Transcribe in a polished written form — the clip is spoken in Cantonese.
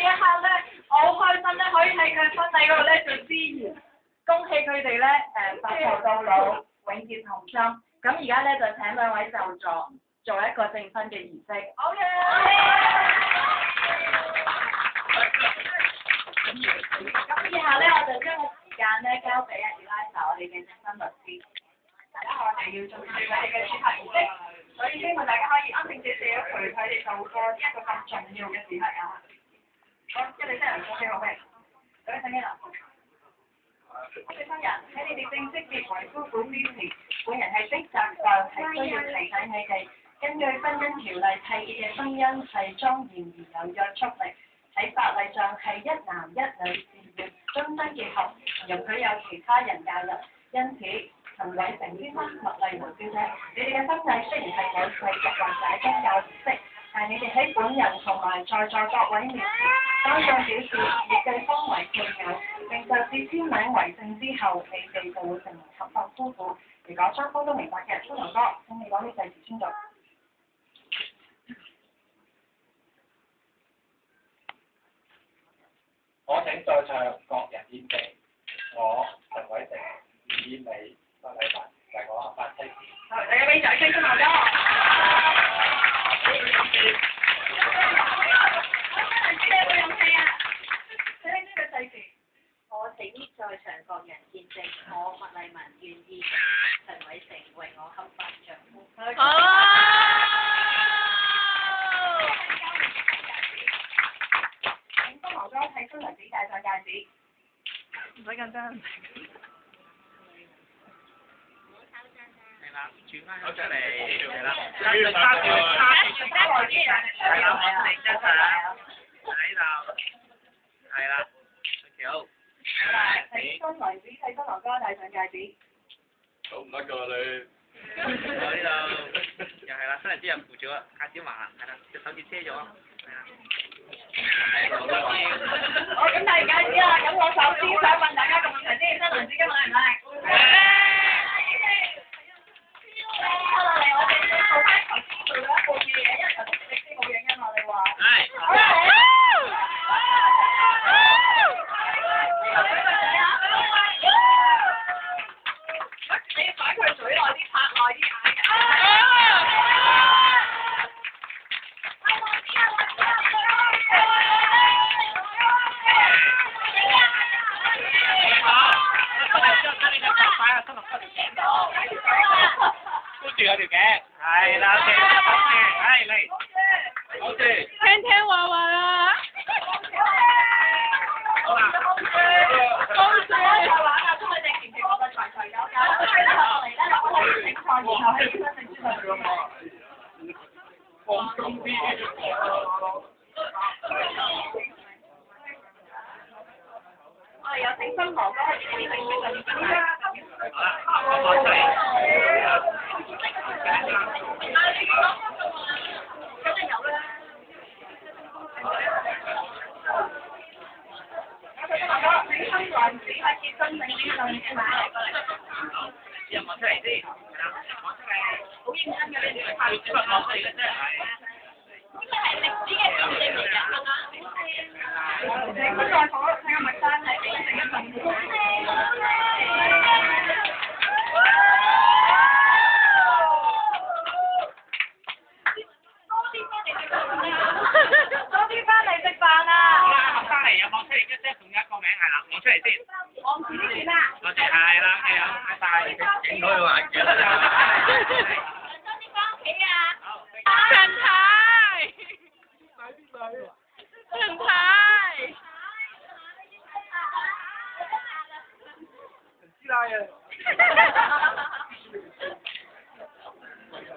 一刻咧，我好開心咧，可以喺佢婚禮嗰度咧做司儀，恭喜佢哋咧白頭到老，永結同心。咁而家咧就請兩位就座做一個證婚嘅儀式。好嘅。咁以下咧，我就將個時間咧交俾阿 Eliza 我哋嘅證婚律師。大家我哋要做佢哋嘅主題儀式，所以希望大家可以安靜少少，陪佢哋度過一個咁重要嘅時刻啊！好，一對新人恭喜好未？各位新人，一對新人喺你哋正式結為夫婦之前，本人係職責上係需要提醒你哋，根據婚姻條例締結嘅婚姻係莊嚴而有約束力，喺法例上係一男一女自願終身結合，容許有其他人介入，因此。陳偉成先生、麥麗華小姐，你哋嘅婚禮雖然係有禮俗或者宗教儀式，但你哋喺本人同埋在座各位面前，當眾表示以對方為配偶，並就此簽名為證之後，你哋就會成為合法夫婦。如果雙方都明白嘅，新郎哥，請你講啲誓詞宣讀。我請在場各人見證，我陳偉成以你。個禮物係我合法妻子。大家俾掌聲新郎哥。你有冇勇氣啊？請呢個誓詞。我請在場各人見證，我麥麗文願意陳偉成為我合法丈夫。請新郎哥睇新娘子戴上戒指。唔使緊張。轉翻出嚟，係啦，差住，係啦，我哋張相喺度，係啦，幾好。係新娘子睇新郎哥戴上戒指。好唔得㗎你。我呢度又係啦，新娘子又扶咗戒指環，係啦，隻手指遮咗，係啦。好，咁大家戒指啦，咁我首先想問大家個問題先，新娘子今日靚唔靚？落嚟，我哋要做翻頭先做咗一半嘅嘢，因為頭先直先冇影音我哋話。係。好啦。你要擺佢嘴內啲，拍內啲眼。住有條頸，係啦，好嘅，係嚟，好嘅，聽話話啦，好啦，好嘅，玩啊，都係正前期我嘅財財有價，係啦，落嚟咧，我哋整菜，然後喺身正之類。放鬆啲。我哋有請新郎哥喺呢邊領嘅證書啦。好啦，我出嚟。咁就有啦。新郎哥，請新娘子喺結婚證書上面簽名嚟過嚟。有冇出嚟先？係啦，我出嚟。好認真嘅你哋，係今日我出嚟嘅啫，係。呢個係歷史嘅見證嚟㗎，係嘛？你不在火，睇下麥生係邊一份。多啲翻嚟食飯啊！好啦，麥生嚟有冇出嚟嘅啫？仲有一個名係啦，我出嚟先。我唔知呢邊啦。多謝係啦，係啊，拜拜。影到佢眼鏡啦。多啲翻屋企啊！陳太，陳太。師奶啊！